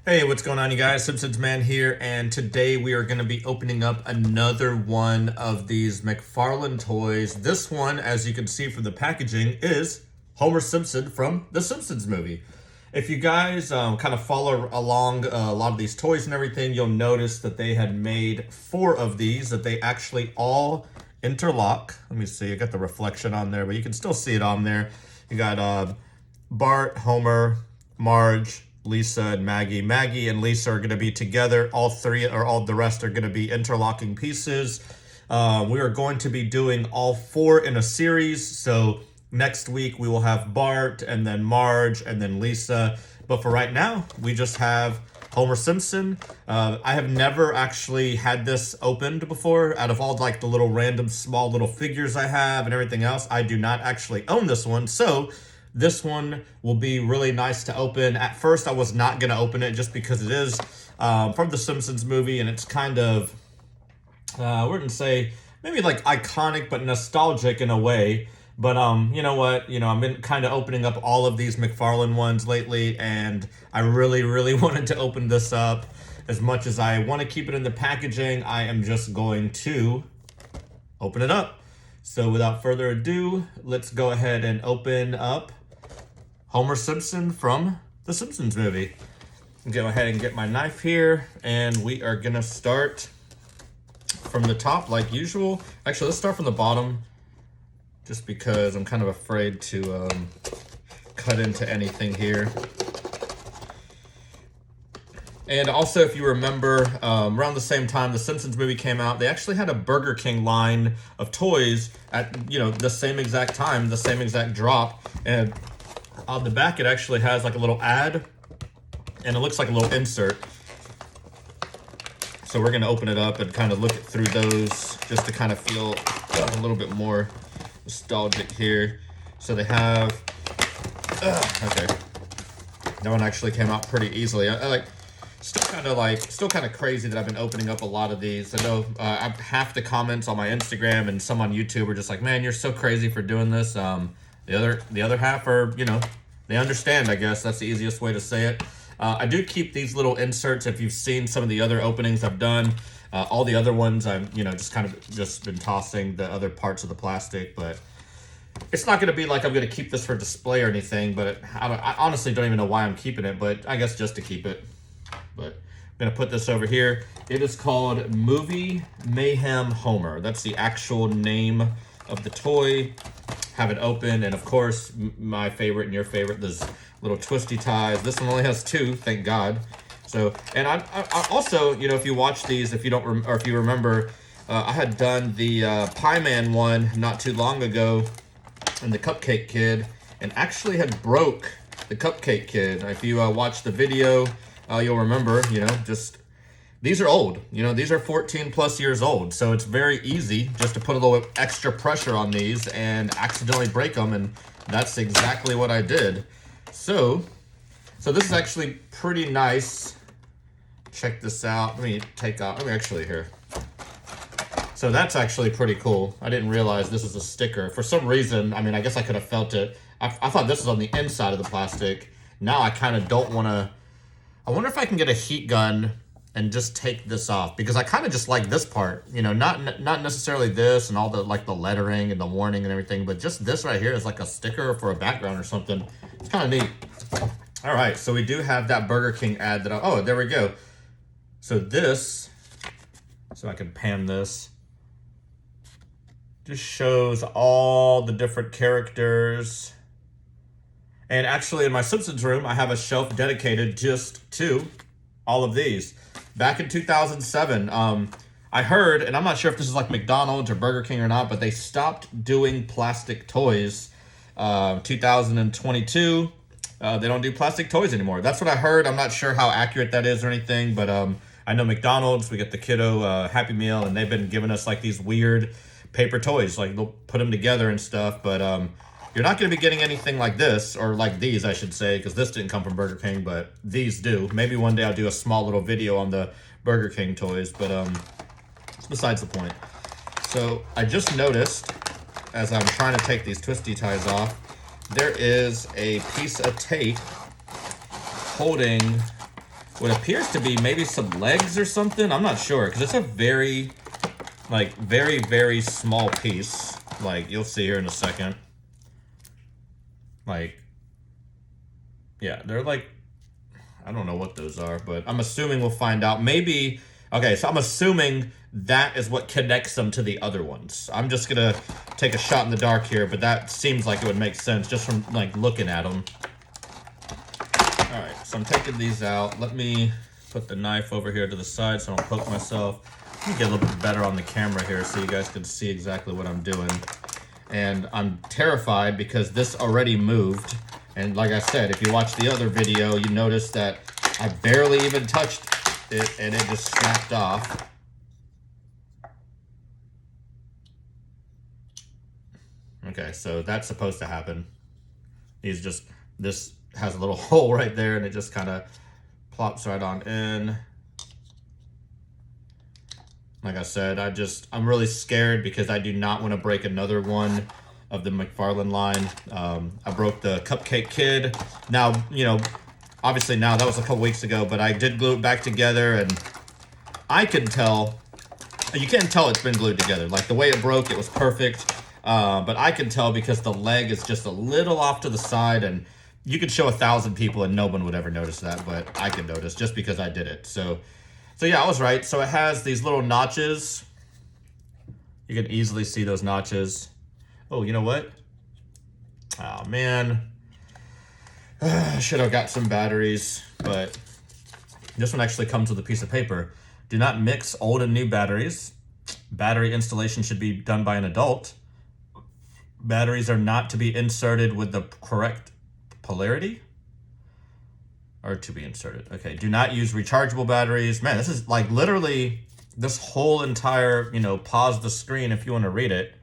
Hey, what's going on, you guys? Simpsons Man here, and today we are going to be opening up another one of these McFarlane toys. This one, as you can see from the packaging, is Homer Simpson from the Simpsons movie. If you guys kind of follow along a lot of these toys and everything, you'll notice that they had made 4 of these, that they actually all interlock. Let me see, I got the reflection on there, but you can still see it on there. You got Bart, Homer, Marge, Lisa, and Maggie. Maggie and Lisa are going to be together. All the rest are going to be interlocking pieces. We are going to be doing all 4 in a series. So next week we will have Bart and then Marge and then Lisa. But for right now, we just have Homer Simpson. I have never actually had this opened before. Out of all like the little random small little figures I have and everything else, I do not actually own this one. So this one will be really nice to open. At first, I was not going to open it just because it is from the Simpsons movie, and it's kind of, I wouldn't say, maybe like iconic, but nostalgic in a way. But you know what? I've been kind of opening up all of these McFarlane ones lately, and I really, really wanted to open this up. As much as I want to keep it in the packaging, I am just going to open it up. So without further ado, let's go ahead and open up Homer Simpson from the Simpsons movie. Go ahead and get my knife here, and we are gonna start from the top like usual. Actually, let's start from the bottom, just because I'm kind of afraid to cut into anything here. And also, if you remember, around the same time the Simpsons movie came out, they actually had a Burger King line of toys at, the same exact time, the same exact drop. And on the back, it actually has like a little ad, and it looks like a little insert. So we're going to open it up and kind of look through those just to kind of feel a little bit more nostalgic here. So they have, okay, that one actually came out pretty easily. I still kind of crazy that I've been opening up a lot of these. I know half the comments on my Instagram and some on YouTube are just like, man, you're so crazy for doing this. The other half are, they understand, I guess. That's the easiest way to say it. I do keep these little inserts. If you've seen some of the other openings I've done, all the other ones I've, just been tossing the other parts of the plastic. But it's not going to be like I'm going to keep this for display or anything. But I honestly don't even know why I'm keeping it. But I guess just to keep it. But I'm going to put this over here. It is called Movie Mayhem Homer. That's the actual name of the toy. Have it open, and of course, my favorite and your favorite, those little twisty ties. This one only has 2, thank God. So, and I also, if you watch these, if you don't, or if you remember, I had done the Pie Man one not too long ago, and the Cupcake Kid, and actually had broke the Cupcake Kid. If you watch the video, you'll remember, these are old. These are 14 plus years old. So it's very easy just to put a little extra pressure on these and accidentally break them. And that's exactly what I did. So this is actually pretty nice. Check this out. Let me actually here. So that's actually pretty cool. I didn't realize this was a sticker. For some reason, I guess I could have felt it. I thought this was on the inside of the plastic. Now I kind of don't want to. I wonder if I can get a heat gun and just take this off, because I kind of just like this part, not necessarily this and all the the lettering and the warning and everything, but just this right here is like a sticker for a background or something. It's kind of neat. All right, so we do have that Burger King ad that oh, there we go. So this, so I can pan this, just shows all the different characters. And actually in my Simpsons room, I have a shelf dedicated just to all of these. Back in 2007, I heard, and I'm not sure if this is like McDonald's or Burger King or not, but they stopped doing plastic toys. 2022, they don't do plastic toys anymore. That's what I heard. I'm not sure how accurate that is or anything, but I know McDonald's, we get the kiddo Happy Meal, and they've been giving us like these weird paper toys. Like they'll put them together and stuff, but you're not going to be getting anything like this, or like these, I should say, because this didn't come from Burger King, but these do. Maybe one day I'll do a small little video on the Burger King toys, but it's besides the point. So I just noticed, as I'm trying to take these twisty ties off, there is a piece of tape holding what appears to be maybe some legs or something. I'm not sure, because it's a very, like, very, very small piece. Like, you'll see here in a second. Like, yeah, they're like, I don't know what those are, but I'm assuming we'll find out. Maybe, okay, so I'm assuming that is what connects them to the other ones. I'm just gonna take a shot in the dark here, but that seems like it would make sense just from, like, looking at them. All right, so I'm taking these out. Let me put the knife over here to the side so I don't poke myself. Let me get a little bit better on the camera here so you guys can see exactly what I'm doing. And I'm terrified because this already moved. And like I said, if you watch the other video, you notice that I barely even touched it and it just snapped off. Okay, so that's supposed to happen. This has a little hole right there and it just kind of plops right on in. Like I said, I'm really scared because I do not want to break another one of the McFarlane line. I broke the Cupcake Kid. Now, you know, obviously now that was a couple weeks ago, but I did glue it back together and I can tell, you can't tell it's been glued together. Like the way it broke, it was perfect. But I can tell because the leg is just a little off to the side and you could show 1,000 people and no one would ever notice that, but I can notice just because I did it. So yeah, I was right. So it has these little notches. You can easily see those notches. Oh, you know what? Oh, man. Should have got some batteries, but this one actually comes with a piece of paper. Do not mix old and new batteries. Battery installation should be done by an adult. Batteries are not to be inserted with the correct polarity. Or to be inserted. Okay, do not use rechargeable batteries. Man, this is like literally this whole entire, you know, pause the screen if you want to read it.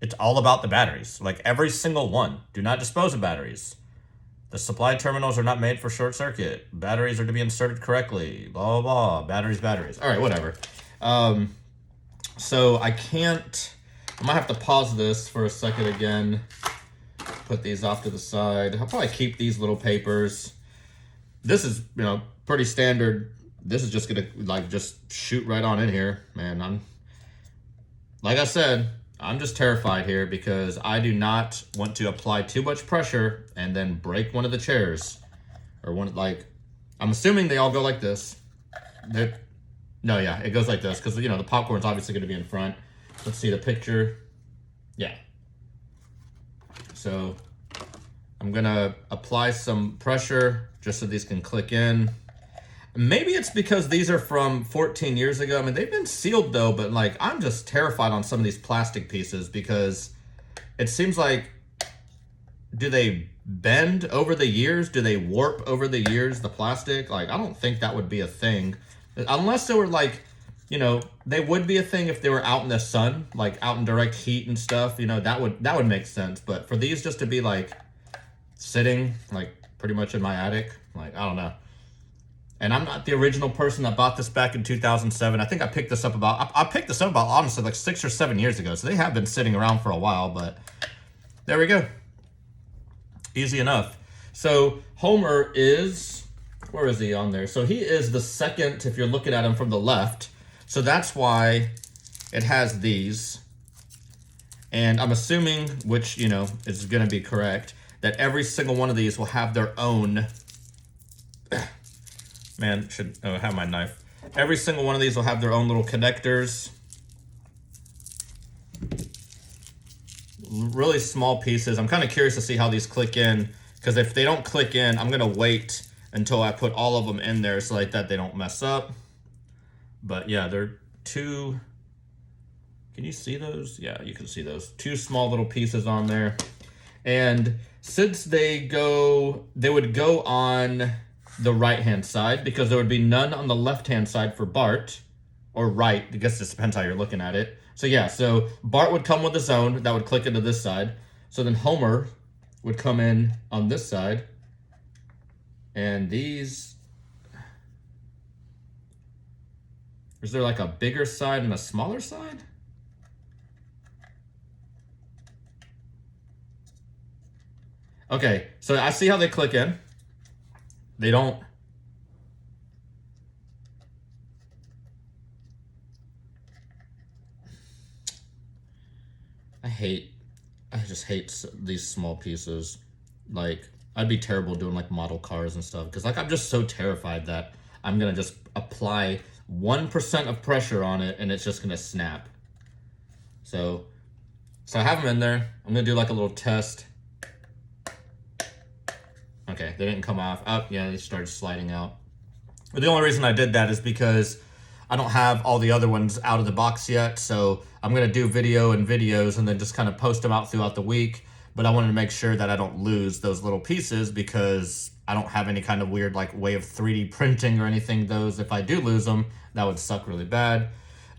It's all about the batteries. Like every single one. Do not dispose of batteries. The supply terminals are not made for short circuit. Batteries are to be inserted correctly. Blah, blah, blah. Batteries. All right, whatever. So I might have to pause this for a second again. Put these off to the side. I'll probably keep these little papers. This is, you know, pretty standard. This is just gonna like just shoot right on in here, man. Like I said, I'm just terrified here because I do not want to apply too much pressure and then break one of the chairs or one, like, I'm assuming they all go like this. No, yeah, it goes like this because, you know, the popcorn's obviously going to be in front. Let's see the picture. Yeah. So I'm gonna apply some pressure just so these can click in. Maybe it's because these are from 14 years ago. I mean, they've been sealed though, but like, I'm just terrified on some of these plastic pieces because it seems like, do they bend over the years? Do they warp over the years, the plastic? Like, I don't think that would be a thing. Unless they were like, you know, they would be a thing if they were out in the sun, like out in direct heat and stuff, you know, that would make sense. But for these just to be like sitting like pretty much in my attic, like, I don't know. And I'm not the original person that bought this back in 2007. I think I picked this up honestly like 6 or 7 years ago. So they have been sitting around for a while, but there we go. Easy enough. So Homer is, where is he on there? So he is the second, if you're looking at him from the left. So that's why it has these. And I'm assuming, which, you know, is going to be correct, that every single one of these will have their own, man, should have my knife. Every single one of these will have their own little connectors. Really small pieces. I'm kind of curious to see how these click in, because if they don't click in, I'm going to wait until I put all of them in there so like that they don't mess up. But yeah, they're two, can you see those? Yeah, you can see those. Two small little pieces on there. And since they would go on the right-hand side because there would be none on the left-hand side for Bart, or right, I guess this depends how you're looking at it. So yeah, so Bart would come with his own, that would click into this side. So then Homer would come in on this side. And these, is there like a bigger side and a smaller side? Okay, so I see how they click in. They don't, I just hate these small pieces. Like, I'd be terrible doing like model cars and stuff because like I'm just so terrified that I'm gonna just apply 1% of pressure on it and it's just gonna snap. So I have them in there. I'm gonna do like a little test. Okay, they didn't come off. Oh yeah, they started sliding out. But the only reason I did that is because I don't have all the other ones out of the box yet, so I'm gonna do videos and then just kind of post them out throughout the week. But I wanted to make sure that I don't lose those little pieces because I don't have any kind of weird like way of 3D printing or anything. Those, if I do lose them, that would suck really bad.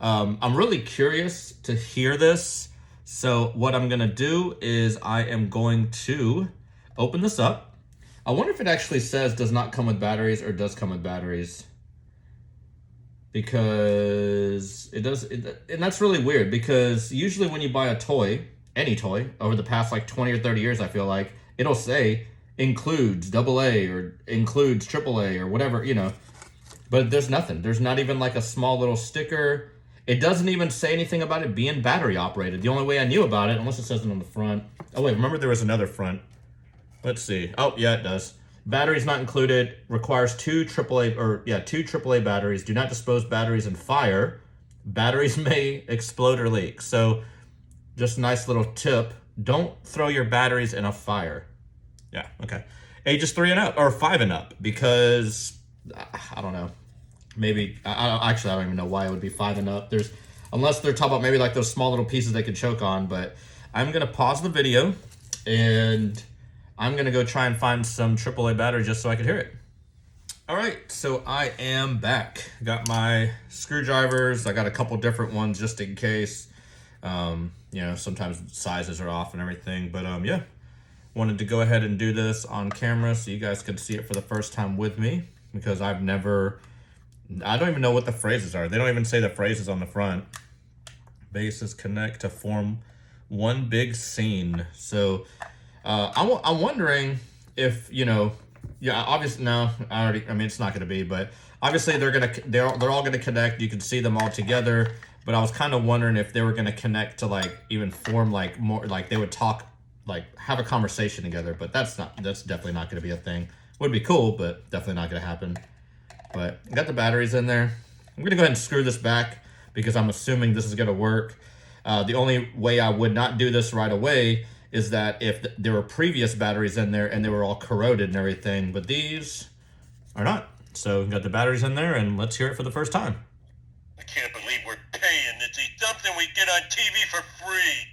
I'm really curious to hear this. So what I'm gonna do is I am going to open this up. I wonder if it actually says does not come with batteries or does come with batteries. Because it does, and that's really weird because usually when you buy a toy, any toy, over the past like 20 or 30 years, I feel like, it'll say includes AA or includes AAA or whatever, you know. But there's nothing. There's not even like a small little sticker. It doesn't even say anything about it being battery operated. The only way I knew about it, unless it says it on the front. Oh wait, remember there was another front. Let's see. Oh yeah, it does. Batteries not included. Requires two AAA batteries. Do not dispose batteries in fire. Batteries may explode or leak. So, just a nice little tip. Don't throw your batteries in a fire. Yeah, okay. Ages 3 and up, or 5 and up, because, I don't know. Maybe, actually, I don't even know why it would be 5 and up. Unless they're talking about maybe like those small little pieces they could choke on, but I'm going to pause the video, and I'm going to go try and find some AAA battery just so I can hear it. All right, so I am back. Got my screwdrivers. I got a couple different ones just in case. You know, sometimes sizes are off and everything, but yeah. Wanted to go ahead and do this on camera so you guys could see it for the first time with me because I don't even know what the phrases are. They don't even say the phrases on the front. Bases connect to form one big scene. So I'm wondering if, you know, yeah, obviously, no, I mean, it's not going to be, but obviously they're all going to connect. You can see them all together, but I was kind of wondering if they were going to connect to like even form like more, like they would talk, like have a conversation together, but that's definitely not going to be a thing. Would be cool, but definitely not going to happen. But I got the batteries in there. I'm going to go ahead and screw this back because I'm assuming this is going to work. The only way I would not do this right away is that if there were previous batteries in there and they were all corroded and everything, but these are not. So got the batteries in there and let's hear it for the first time. I can't believe we're paying to see something we get on TV for free.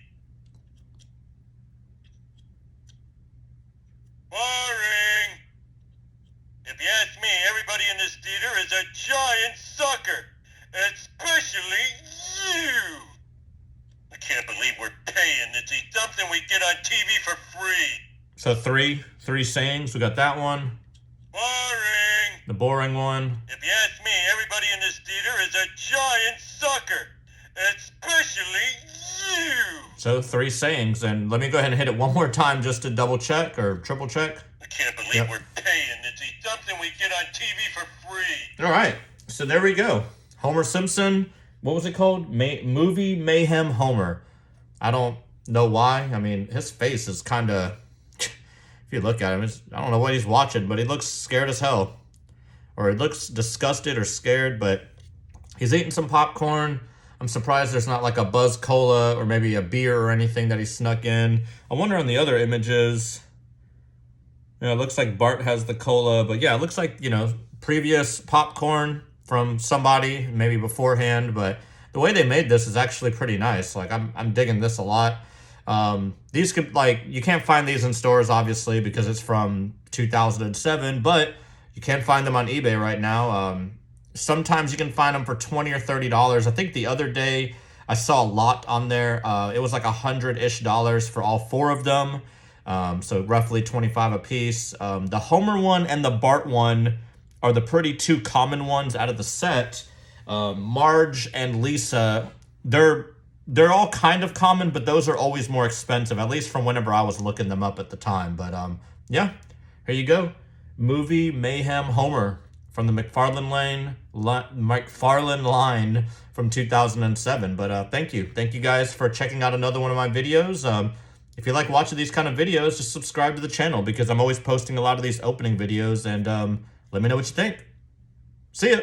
Boring. If you ask me, everybody in this theater is a giant sucker, especially you. I can't believe we're paying to see something we get on TV for free. So three sayings. We got that one. Boring. The boring one. If you ask me, everybody in this theater is a giant sucker, especially you. So 3 sayings, and let me go ahead and hit it one more time just to double check or triple check. I can't believe we're paying to see something we get on TV for free. All right, so there we go. Homer Simpson. What was it called? Movie Mayhem Homer. I don't know why. I mean, his face is kind of, if you look at him, I don't know what he's watching, but he looks scared as hell. Or he looks disgusted or scared, but he's eating some popcorn. I'm surprised there's not like a Buzz Cola or maybe a beer or anything that he snuck in. I wonder on the other images, you know, it looks like Bart has the cola, but yeah, it looks like, you know, previous popcorn from somebody maybe beforehand, but the way they made this is actually pretty nice. Like I'm digging this a lot. These could, like, you can't find these in stores obviously because it's from 2007, but you can find them on eBay right now. Sometimes you can find them for $20 or $30. I think the other day I saw a lot on there. It was like $100-ish for all 4 of them. So roughly 25 a piece. The Homer one and the Bart one are the pretty 2 common ones out of the set. Marge and Lisa, they're all kind of common, but those are always more expensive, at least from whenever I was looking them up at the time. But yeah, here you go. Movie Mayhem Homer from the McFarlane line from 2007. But thank you guys for checking out another one of my videos. If you like watching these kind of videos, just subscribe to the channel because I'm always posting a lot of these opening videos, and let me know what you think. See ya.